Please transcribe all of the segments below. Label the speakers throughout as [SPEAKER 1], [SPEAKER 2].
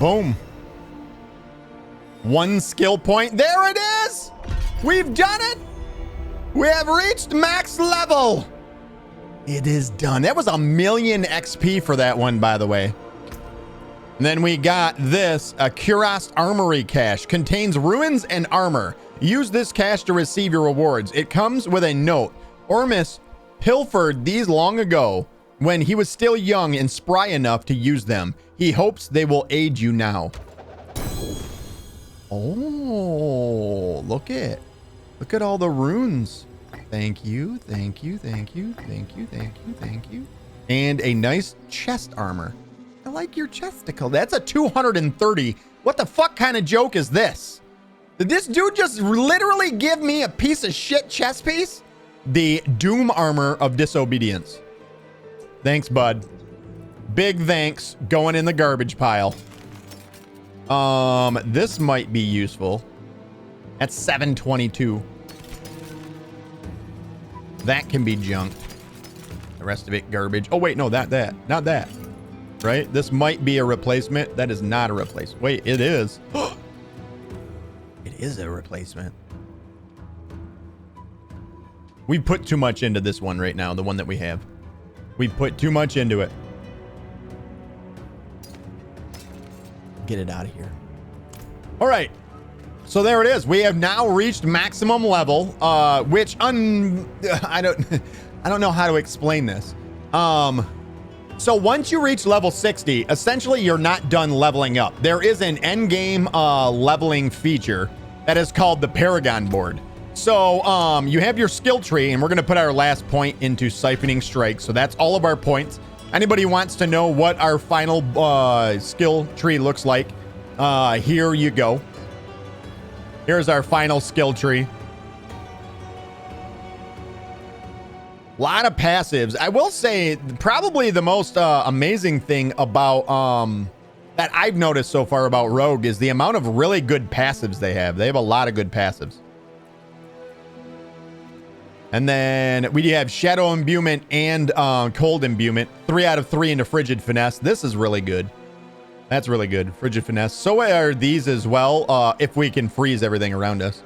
[SPEAKER 1] Boom. 1 skill point. There it is. We've done it. We have reached max level. It is done. That was 1,000,000 XP for that one, by the way. And then we got this, a Kurast armory cache. Contains ruins and armor. Use this cache to receive your rewards. It comes with a note. Ormus pilfered these long ago when he was still young and spry enough to use them. He hopes they will aid you now. Oh, look at all the runes. Thank you, thank you, thank you, thank you, thank you, thank you. And a nice chest armor. I like your chesticle. That's a 230. What the fuck kind of joke is this? Did this dude just literally give me a piece of shit chest piece? The Doom armor of disobedience. Thanks, bud. Big thanks. Going in the garbage pile. This might be useful. That's 722. That can be junked. The rest of it garbage. Oh wait, no, not that. Right? This might be a replacement. That is not a replacement. Wait, it is. It is a replacement. We put too much into this one right now, the one that we have. We put too much into it. Get it out of here. All right. So there it is. We have now reached maximum level, which I don't know how to explain this. So once you reach level 60, essentially you're not done leveling up. There is an end game leveling feature that is called the Paragon board. So you have your skill tree, and we're going to put our last point into siphoning strike. So that's all of our points. Anybody wants to know what our final skill tree looks like, here you go. Here's our final skill tree. A lot of passives. I will say probably the most amazing thing about that I've noticed so far about Rogue is the amount of really good passives they have. They have a lot of good passives. And then we have Shadow Imbuement and Cold Imbuement. 3 out of 3 into Frigid Finesse. This is really good. That's really good. Frigid Finesse. So are these as well, if we can freeze everything around us.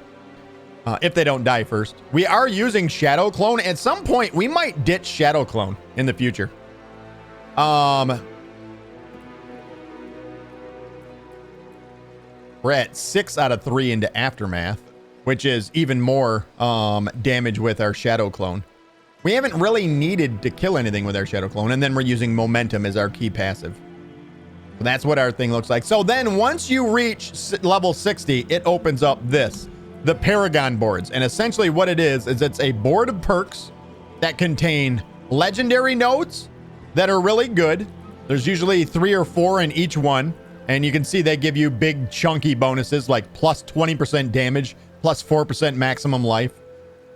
[SPEAKER 1] If they don't die first. We are using Shadow Clone. At some point, we might ditch Shadow Clone in the future. We're at 6 out of 3 into Aftermath, which is even more damage with our Shadow Clone. We haven't really needed to kill anything with our Shadow Clone, and then we're using Momentum as our key passive. So that's what our thing looks like. So then once you reach level 60, it opens up this, the Paragon boards. And essentially what it is it's a board of perks that contain legendary nodes that are really good. There's usually 3 or 4 in each one. And you can see they give you big chunky bonuses like plus 20% damage, plus 4% maximum life.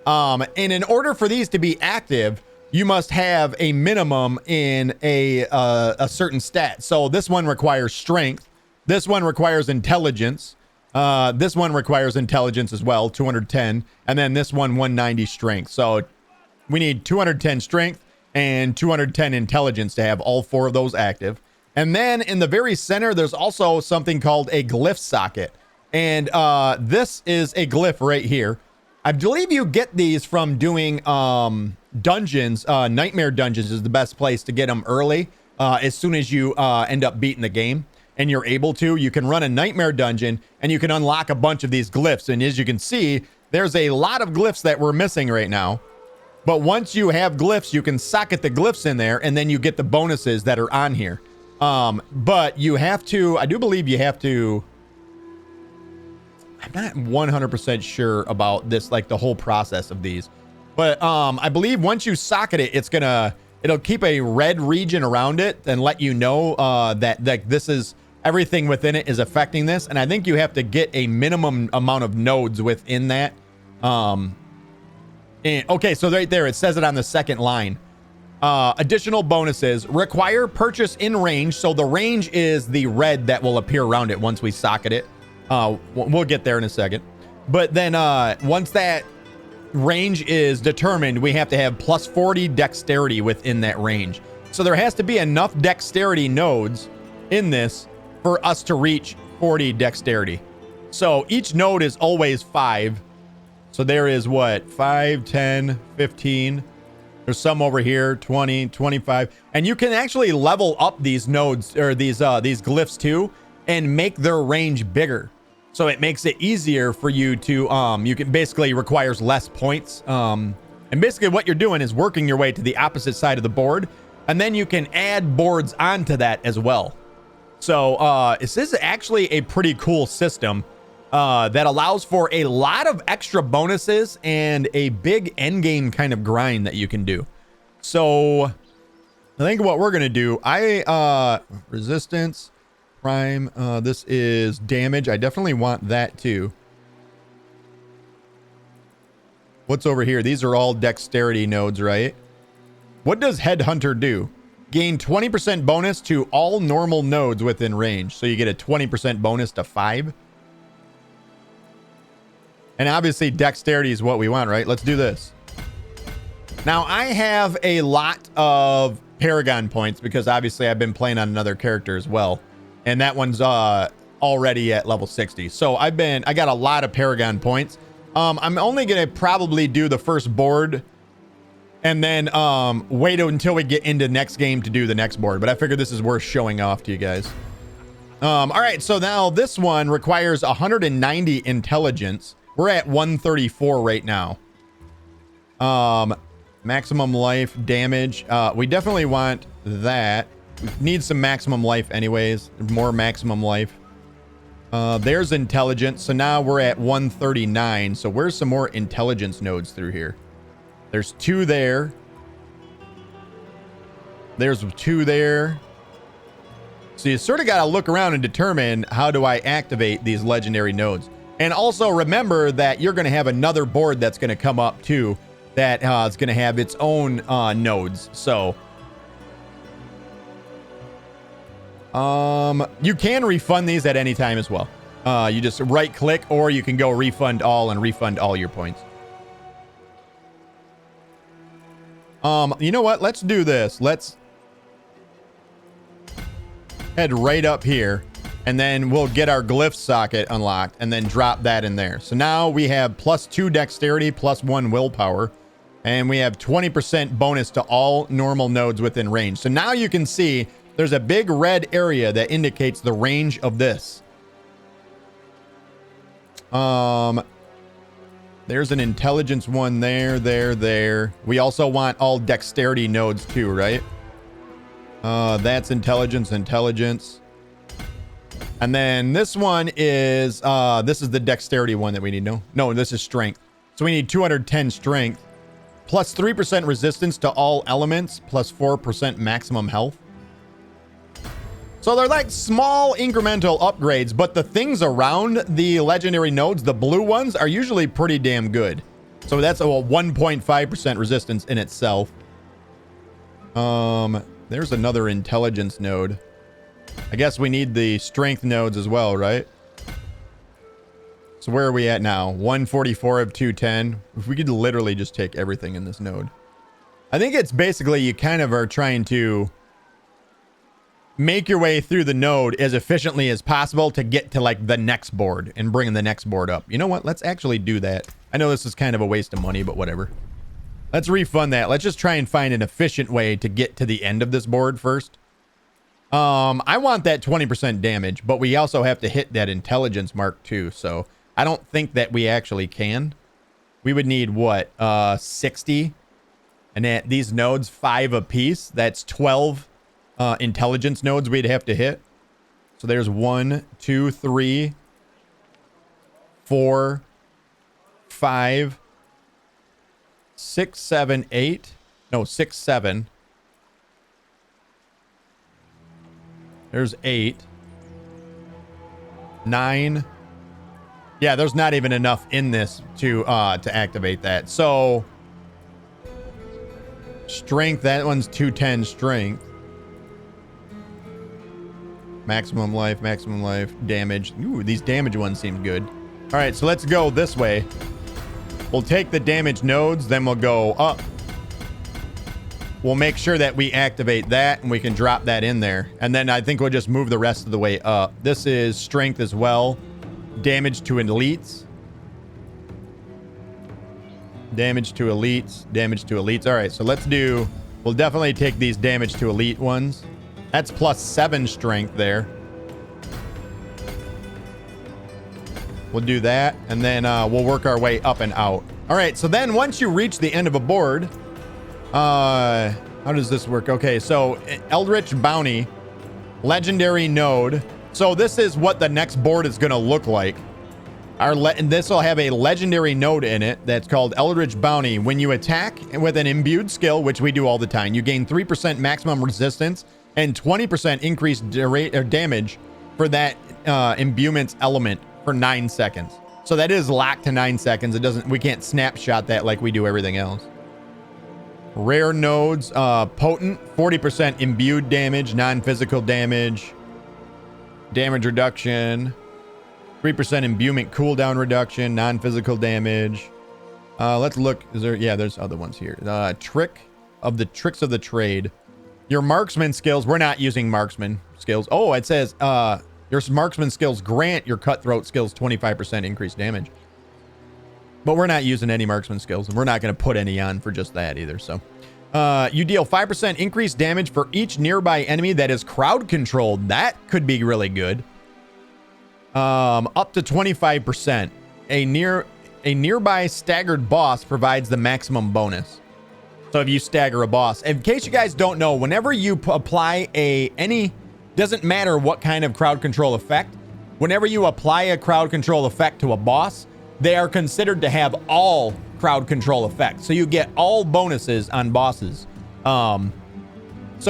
[SPEAKER 1] And in order for these to be active, you must have a minimum in a certain stat. So this one requires strength. This one requires intelligence. This one requires intelligence as well, 210. And then this one, 190 strength. So we need 210 strength and 210 intelligence to have all 4 of those active. And then in the very center, there's also something called a glyph socket. And this is a glyph right here. I believe you get these from doing dungeons. Nightmare dungeons is the best place to get them early. As soon as you end up beating the game and you're able to, you can run a nightmare dungeon and you can unlock a bunch of these glyphs. And as you can see, there's a lot of glyphs that we're missing right now. But once you have glyphs, you can socket the glyphs in there and then you get the bonuses that are on here. But you have to, I do believe you have to, I'm not 100% sure about this, like the whole process of these, but I believe once you socket it, it'll keep a red region around it and let you know that this is, everything within it is affecting this. And I think you have to get a minimum amount of nodes within that. Okay, so right there, it says it on the second line. Additional bonuses require purchase in range. So the range is the red that will appear around it once we socket it. We'll get there in a second. But then once that range is determined, we have to have plus 40 dexterity within that range. So there has to be enough dexterity nodes in this for us to reach 40 dexterity. So each node is always 5. So there is what? 5, 10, 15. There's some over here, 20, 25. And you can actually level up these nodes or these glyphs too and make their range bigger. So it makes it easier for you to, you can basically requires less points. And basically what you're doing is working your way to the opposite side of the board. And then you can add boards onto that as well. So this is actually a pretty cool system that allows for a lot of extra bonuses and a big end game kind of grind that you can do. So I think what we're going to do, resistance, prime, this is damage. I definitely want that too. What's over here? These are all dexterity nodes, right? What does Headhunter do? Gain 20% bonus to all normal nodes within range. So you get a 20% bonus to 5. And obviously dexterity is what we want, right? Let's do this. Now I have a lot of Paragon points because obviously I've been playing on another character as well. And that one's already at level 60. So I got a lot of Paragon points. I'm only going to probably do the first board and then wait until we get into next game to do the next board. But I figured this is worth showing off to you guys. All right, so now this one requires 190 intelligence. We're at 134 right now. Maximum life, damage. We definitely want that. We need some maximum life anyways. More maximum life. There's intelligence. So now we're at 139. So where's some more intelligence nodes through here? There's 2 there. There's 2 there. So you sort of got to look around and determine how do I activate these legendary nodes. And also remember that you're going to have another board that's going to come up too that is going to have its own nodes. So you can refund these at any time as well. You just right click or you can go refund all and refund all your points. You know what? Let's do this. Let's head right up here and then we'll get our glyph socket unlocked and then drop that in there. So now we have +2 dexterity, +1 willpower, and we have 20% bonus to all normal nodes within range. So now you can see there's a big red area that indicates the range of this. There's an intelligence one there. We also want all dexterity nodes too, right? That's intelligence. And then this one is, this is the dexterity one that we need. No, this is strength. So we need 210 strength, +3% resistance to all elements, +4% maximum health. So they're like small incremental upgrades, but the things around the legendary nodes, the blue ones, are usually pretty damn good. So that's a 1.5% resistance in itself. There's another intelligence node. I guess we need the strength nodes as well, right? So where are we at now? 144 of 210. If we could literally just take everything in this node. I think it's basically you kind of are trying to make your way through the node as efficiently as possible to get to like the next board and bring the next board up. You know what? Let's actually do that. I know this is kind of a waste of money, but whatever. Let's refund that. Let's just try and find an efficient way to get to the end of this board first. I want that 20% damage, but we also have to hit that intelligence mark too. So I don't think that we actually can. We would need what? 60. And at these nodes, 5 apiece. That's 12 intelligence nodes we'd have to hit. So there's 1, 2, 3, 4, 5, 6, 7, 8. No, 6, 7. There's 8. 9. Yeah, there's not even enough in this to activate that. So strength, that one's 210 strength. Maximum life, damage. Ooh, these damage ones seem good. All right, so let's go this way. We'll take the damage nodes, then we'll go up. we'll make sure that we activate that and we can drop that in there. And then I think we'll just move the rest of the way up. This is strength as well. Damage to elites. Damage to elites. Damage to elites. All right, so let's do... We'll definitely take these damage to elite ones. That's +7 strength there. We'll do that, and then we'll work our way up and out. All right, so then once you reach the end of a board, how does this work? Okay, so Eldritch Bounty, Legendary Node. So this is what the next board is going to look like. And this will have a legendary node in it that's called Eldritch Bounty. When you attack with an imbued skill, which we do all the time, you gain 3% maximum resistance and 20% increased damage for that imbuement's element for 9 seconds. So that is locked to 9 seconds. It doesn't. We can't snapshot that like we do everything else. Rare nodes, potent, 40% imbued damage, non-physical damage, damage reduction. 3% imbuement cooldown reduction, non-physical damage. Let's look. Is there? Yeah, there's other ones here. Tricks of the trade. Your marksman skills. We're not using marksman skills. Oh, it says your marksman skills grant your cutthroat skills 25% increased damage. But we're not using any marksman skills, and we're not going to put any on for just that either. So, you deal 5% increased damage for each nearby enemy that is crowd controlled. That could be really good. Up to 25%. A nearby staggered boss provides the maximum bonus. So if you stagger a boss, in case you guys don't know, whenever you apply doesn't matter what kind of crowd control effect, whenever you apply a crowd control effect to a boss, they are considered to have all crowd control effects. So you get all bonuses on bosses. So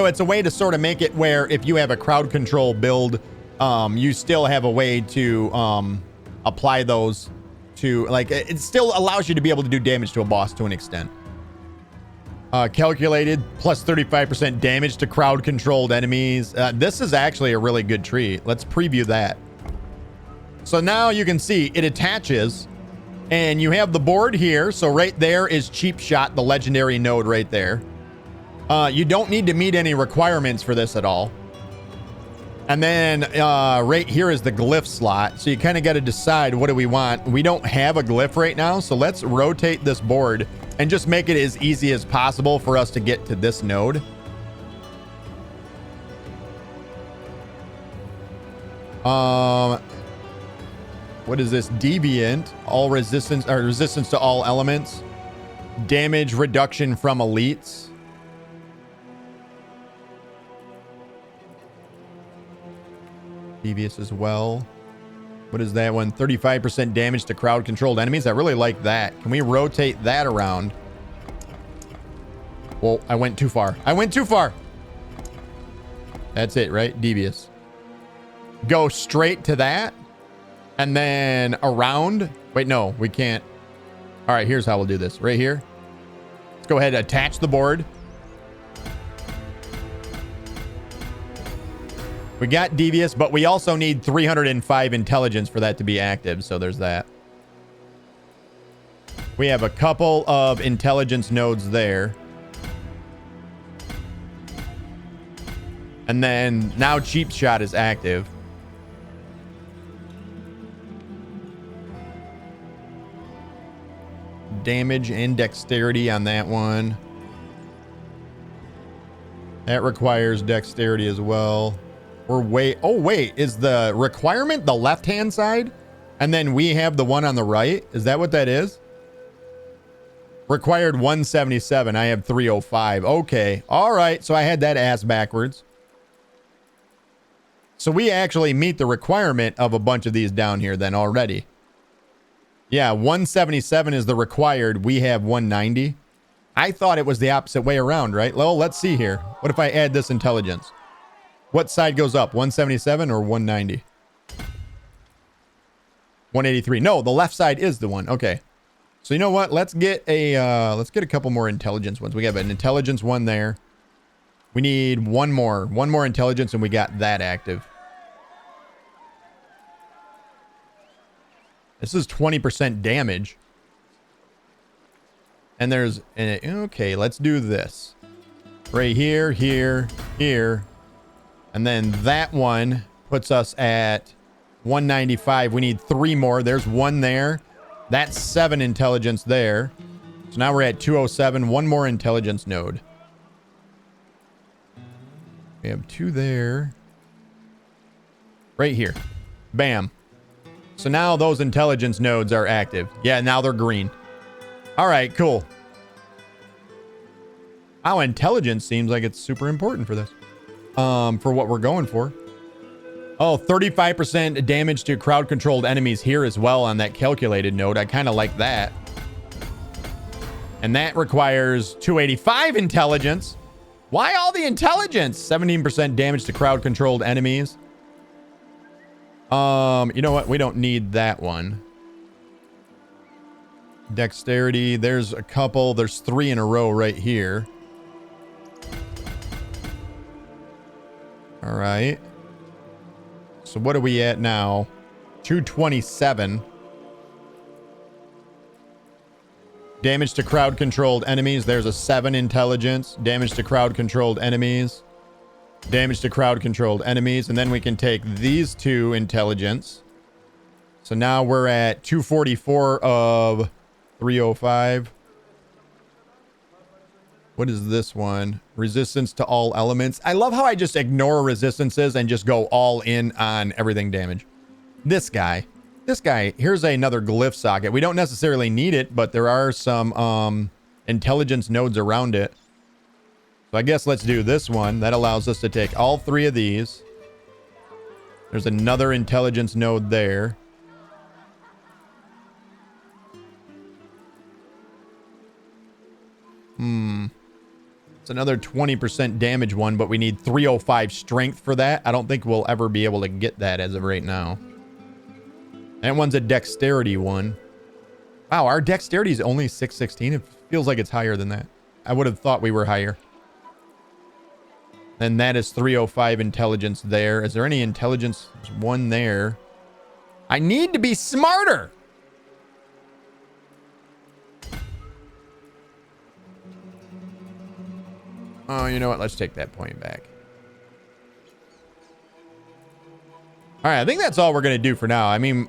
[SPEAKER 1] it's a way to sort of make it where if you have a crowd control build, you still have a way to apply those to, like, it still allows you to be able to do damage to a boss to an extent. Calculated plus 35% damage to crowd controlled enemies. This is actually a really good tree. Let's preview that. So now you can see it attaches and you have the board here. So right there is Cheap Shot, the legendary node right there. You don't need to meet any requirements for this at all. And then right here is the glyph slot. So you kind of got to decide, what do we want? We don't have a glyph right now. So let's rotate this board and just make it as easy as possible for us to get to this node. What is this? Deviant. All resistance, or resistance to all elements. Damage reduction from elites. Devious as well. What is that one? 35% damage to crowd controlled enemies. I really like that. Can we rotate that around? Well, I went too far. I went too far. That's it, right? Devious. Go straight to that. And then around. Wait, no, we can't. All right, here's how we'll do this. Right here. Let's go ahead and attach the board. We got devious, but we also need 305 intelligence for that to be active. So there's that. We have a couple of intelligence nodes there. And then now Cheap Shot is active. Damage and dexterity on that one. That requires dexterity as well. We're way... Oh, wait. Is the requirement the left-hand side? And then we have the one on the right? Is that what that is? Required 177. I have 305. Okay. All right. So I had that ass backwards. So we actually meet the requirement of a bunch of these down here then already. Yeah, 177 is the required. We have 190. I thought it was the opposite way around, right? Well, let's see here. What if I add this intelligence? What side goes up? 177 or 190? 183. No, the left side is the one. Okay. So you know what? Let's get a couple more intelligence ones. We have an intelligence one there. We need one more intelligence, and we got that active. This is 20% damage. And there's okay, let's do this. Right here, here, here. And then that one puts us at 195. We need 3 more. There's 1 there. That's 7 intelligence there. So now we're at 207. 1 more intelligence node. We have 2 there. Right here. Bam. So now those intelligence nodes are active. Yeah, now they're green. All right, cool. Wow, intelligence seems like it's super important for this. For what we're going for. Oh, 35% damage to crowd-controlled enemies here as well on that calculated node. I kind of like that. And that requires 285 intelligence. Why all the intelligence? 17% damage to crowd-controlled enemies. You know what? We don't need that one. Dexterity. There's a couple. There's 3 in a row right here. All right. So what are we at now? 227. Damage to crowd-controlled enemies. There's a 7 intelligence. Damage to crowd-controlled enemies. Damage to crowd-controlled enemies. And then we can take these 2 intelligence. So now we're at 244 of 305. What is this one? Resistance to all elements. I love how I just ignore resistances and just go all in on everything damage. This guy. Here's another glyph socket. We don't necessarily need it, but there are some intelligence nodes around it. So I guess let's do this one. That allows us to take all 3 of these. There's another intelligence node there. It's another 20% damage one, but we need 305 strength for that. I don't think we'll ever be able to get that as of right now. That one's a dexterity one. Wow, our dexterity is only 616. It feels like it's higher than that. I would have thought we were higher. And that is 305 intelligence there. Is there any intelligence? There's 1 there. I need to be smarter. Oh, you know what? Let's take that point back. All right, I think that's all we're going to do for now. I mean,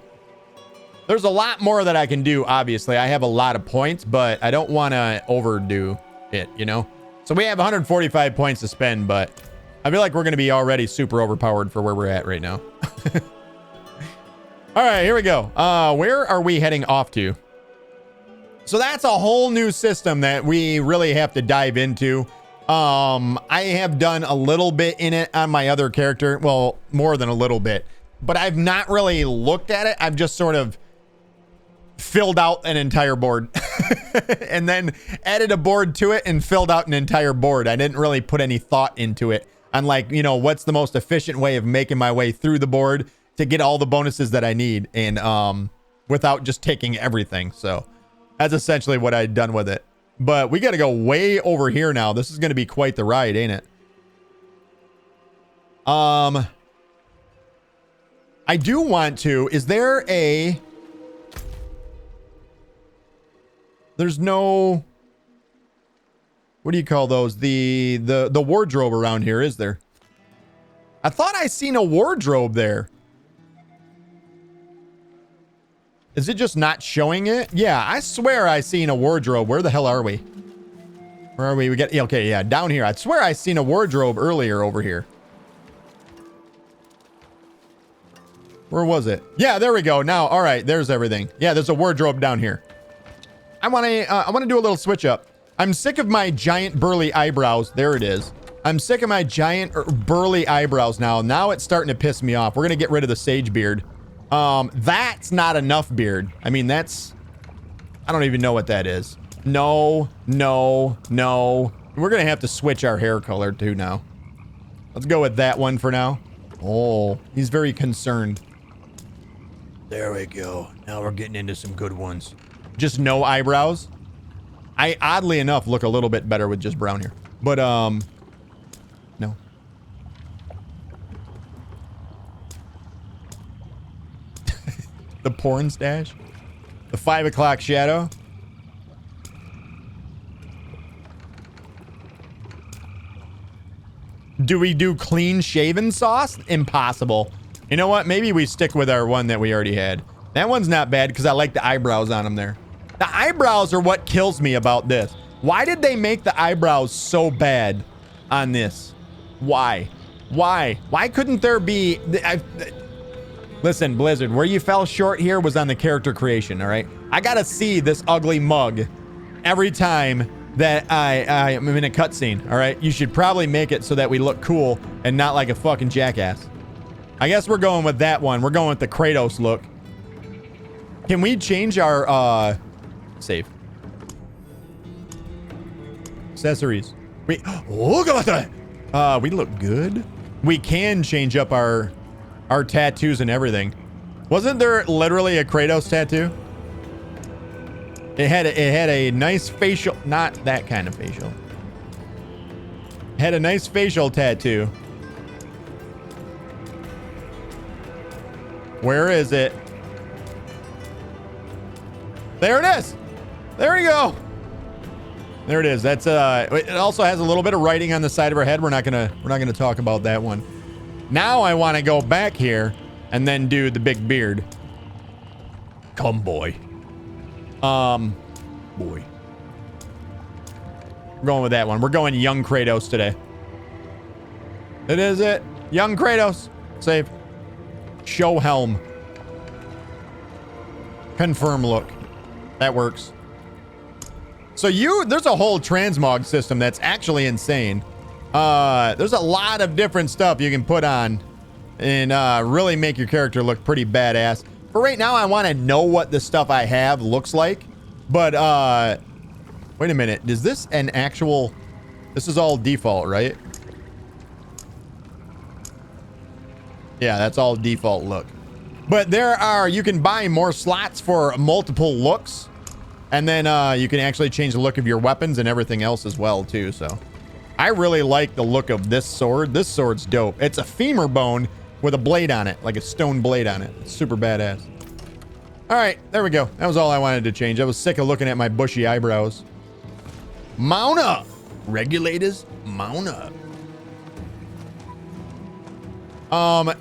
[SPEAKER 1] there's a lot more that I can do, obviously. I have a lot of points, but I don't want to overdo it, you know? So we have 145 points to spend, but I feel like we're going to be already super overpowered for where we're at right now. All right, here we go. Where are we heading off to? So that's a whole new system that we really have to dive into. I have done a little bit in it on my other character. Well, more than a little bit, but I've not really looked at it. I've just sort of filled out an entire board and then added a board to it and filled out an entire board. I didn't really put any thought into it. I'm like, you know, what's the most efficient way of making my way through the board to get all the bonuses that I need and without just taking everything. So that's essentially what I'd done with it. But we got to go way over here now. This is going to be quite the ride, ain't it? I do want to. Is there a... There's no... What do you call those? The wardrobe around here, is there? I thought I seen a wardrobe there. Is it just not showing it? Yeah, I swear I seen a wardrobe. Where the hell are we? Where are we? We got... Okay, yeah, down here. I swear I seen a wardrobe earlier over here. Where was it? Yeah, there we go. Now, all right, there's everything. Yeah, there's a wardrobe down here. I want to do a little switch up. I'm sick of my giant burly eyebrows. There it is. I'm sick of my giant burly eyebrows now. Now it's starting to piss me off. We're going to get rid of the sage beard. That's not enough beard. I mean, that's... I don't even know what that is. No, no, no. We're going to have to switch our hair color too now. Let's go with that one for now. Oh, he's very concerned. There we go. Now we're getting into some good ones. Just no eyebrows. I, oddly enough, look a little bit better with just brown hair. But, no. The porn stash. The 5 o'clock shadow. Do we do clean shaven sauce? Impossible. You know what? Maybe we stick with our one that we already had. That one's not bad because I like the eyebrows on him there. The eyebrows are what kills me about this. Why did they make the eyebrows so bad on this? Why? Why? Why couldn't there be... Listen, Blizzard, where you fell short here was on the character creation, all right? I gotta see this ugly mug every time that I'm in a cutscene, all right? You should probably make it so that we look cool and not like a fucking jackass. I guess we're going with that one. We're going with the Kratos look. Can we change our, save? Accessories. Wait, look at that! We look good. We can change up our tattoos and everything. Wasn't there literally a Kratos tattoo? It had a nice facial, not that kind of facial. It had a nice facial tattoo. Where is it? There it is. There we go. There it is. That's it also has a little bit of writing on the side of her head. We're not gonna talk about that one. Now I want to go back here and then do the big beard. Come, boy. Boy. We're going with that one. We're going young Kratos today. It is it. Young Kratos. Save. Show helm. Confirm look. That works. So there's a whole transmog system that's actually insane. There's a lot of different stuff you can put on and really make your character look pretty badass. For right now, I want to know what the stuff I have looks like. But wait a minute. Is this an actual... This is all default, right? Yeah, that's all default look. But you can buy more slots for multiple looks. And then you can actually change the look of your weapons and everything else as well, too. So I really like the look of this sword. This sword's dope. It's a femur bone with a blade on it, like a stone blade on it. It's super badass. All right, there we go. That was all I wanted to change. I was sick of looking at my bushy eyebrows. Mount up. Regulators, mount up.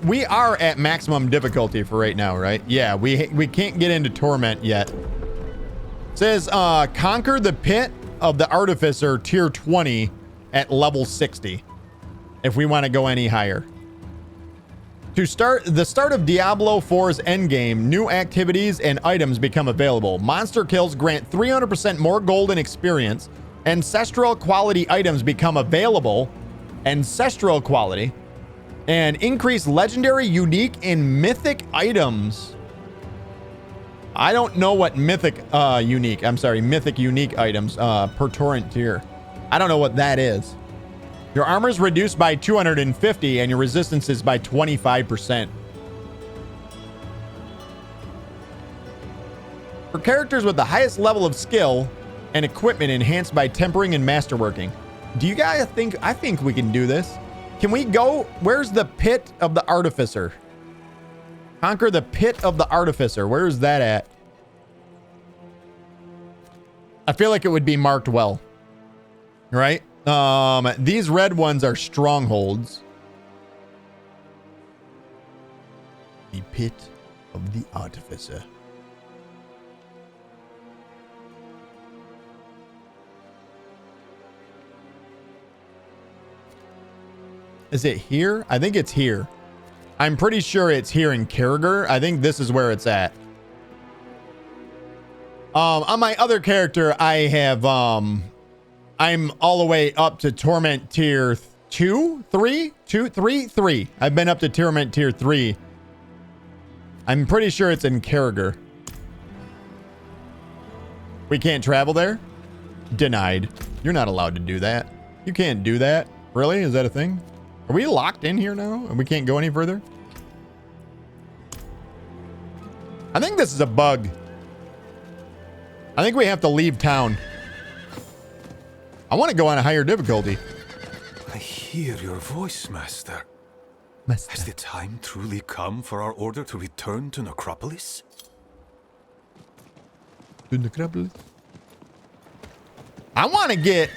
[SPEAKER 1] We are at maximum difficulty for right now, right? Yeah, we can't get into torment yet. It says conquer the pit of the artificer tier 20 at level 60 if we want to go any higher. To start the start of Diablo 4's endgame, new activities and items become available. Monster kills grant 300% more gold and experience. Ancestral quality items become available. Ancestral quality. And increase legendary, unique, and mythic items. I don't know what mythic unique items per torrent tier. I don't know what that is. Your armor is reduced by 250 and your resistance is by 25%. For characters with the highest level of skill and equipment enhanced by tempering and masterworking. Do you guys think, I think we can do this. Can we go, where's the pit of the artificer? Conquer the pit of the artificer. Where is that at? I feel like it would be marked well. Right? These red ones are strongholds. The pit of the artificer. Is it here? I think it's here. I'm pretty sure it's here in Karagir. I think this is where it's at. On my other character, I have, I'm all the way up to Torment Tier 2, 3? 2, 3? 3. I've been up to Torment Tier 3. I'm pretty sure it's in Karagir. We can't travel there? Denied. You're not allowed to do that. You can't do that. Really? Is that a thing? Are we locked in here now and we can't go any further? I think this is a bug. I think we have to leave town. I want to go on a higher difficulty.
[SPEAKER 2] I hear your voice, Master. Has the time truly come for our order to return to Necropolis?
[SPEAKER 1] To Necropolis? I want to get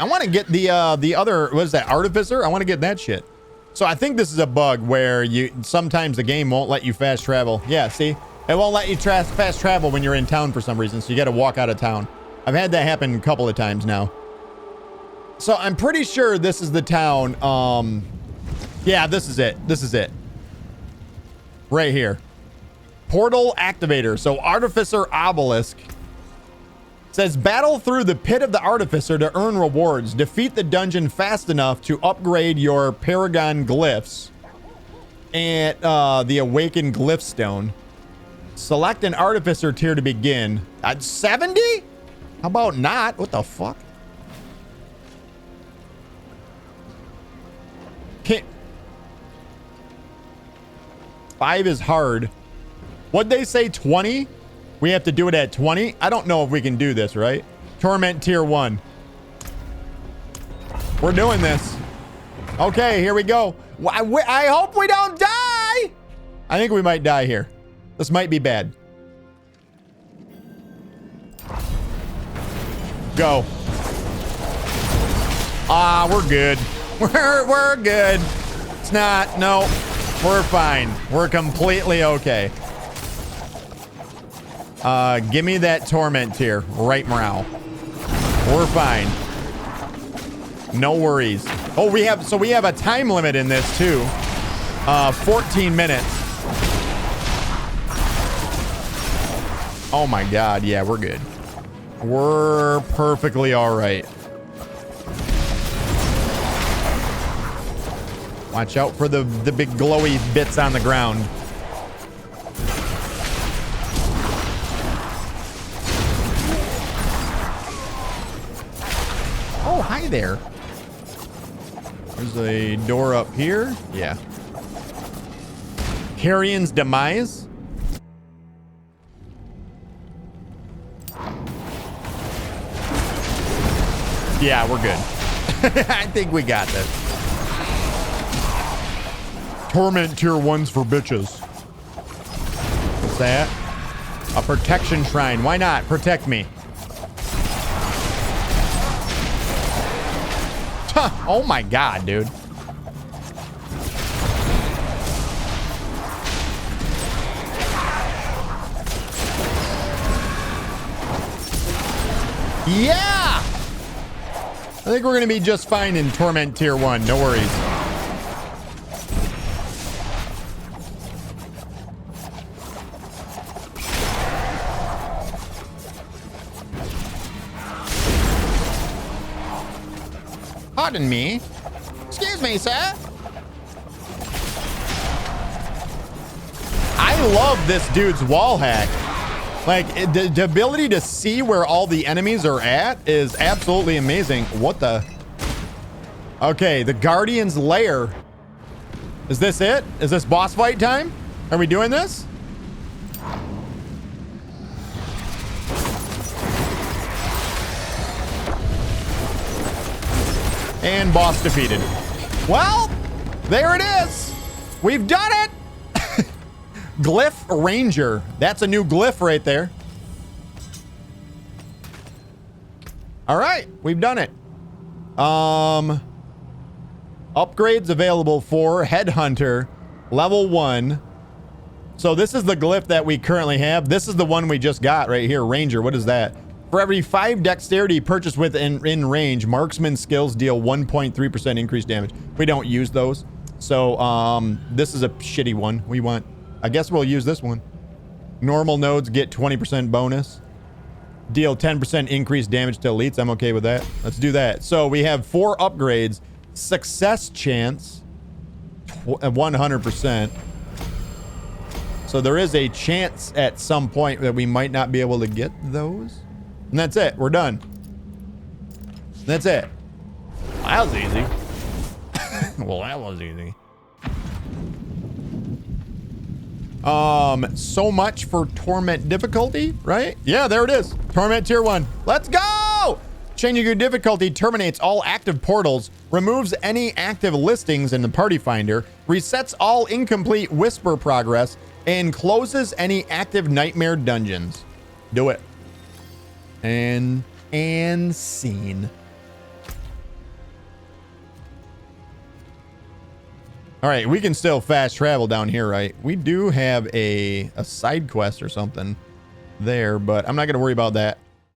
[SPEAKER 1] the other, what is that, Artificer? I want to get that shit. So I think this is a bug where sometimes the game won't let you fast travel. Yeah, see? It won't let you fast travel when you're in town for some reason, so you got to walk out of town. I've had that happen a couple of times now. So I'm pretty sure this is the town. Yeah, this is it. This is it. Right here. Portal activator. So Artificer Obelisk says battle through the pit of the Artificer to earn rewards. Defeat the dungeon fast enough to upgrade your Paragon glyphs and the Awakened Glyph Stone. Select an Artificer tier to begin. At 70? How about not? What the fuck? Can't. 5 is hard. What'd they say, 20? We have to do it at 20? I don't know if we can do this, right? Torment tier 1. We're doing this. Okay, here we go. I hope we don't die. I think we might die here. This might be bad. Go. Ah, we're good. We're good. It's not. No, we're fine. We're completely okay. Give me that torment tier right now. We're fine. No worries. Oh, we have a time limit in this too. 14 minutes. Oh my God. Yeah, we're good. We're perfectly all right. Watch out for the big glowy bits on the ground. Oh, hi there. There's a door up here. Yeah. Carrion's Demise. Yeah, we're good. I think we got this. Torment tier 1's for bitches. What's that? A protection shrine. Why not? Protect me. Huh. Oh my God, dude. Yeah! I think we're gonna be just fine in Torment tier 1. No worries. Pardon me. Excuse me, sir. I love this dude's wall hack. Like, the ability to see where all the enemies are at is absolutely amazing. What the? Okay, the Guardian's Lair. Is this it? Is this boss fight time? Are we doing this? And boss defeated. Well, there it is. We've done it. Glyph Ranger. That's a new glyph right there. All right, we've done it. Upgrades available for Headhunter, level 1. So this is the glyph that we currently have. This is the one we just got right here, Ranger. What is that? For every 5 dexterity purchased in range, marksman skills deal 1.3% increased damage. We don't use those. So this is a shitty one. We want, I guess we'll use this one. Normal nodes get 20% bonus. Deal 10% increased damage to elites. I'm okay with that. Let's do that. So we have 4 upgrades. Success chance 100%. So there is a chance at some point that we might not be able to get those. And that's it. We're done. That's it. That was easy. Well, that was easy. So much for torment difficulty, right? Yeah, there it is. Torment tier 1. Let's go! Changing your difficulty terminates all active portals, removes any active listings in the party finder, resets all incomplete whisper progress, and closes any active nightmare dungeons. Do it. And scene. All right, we can still fast travel down here, right? We do have a side quest or something there, but I'm not going to worry about that.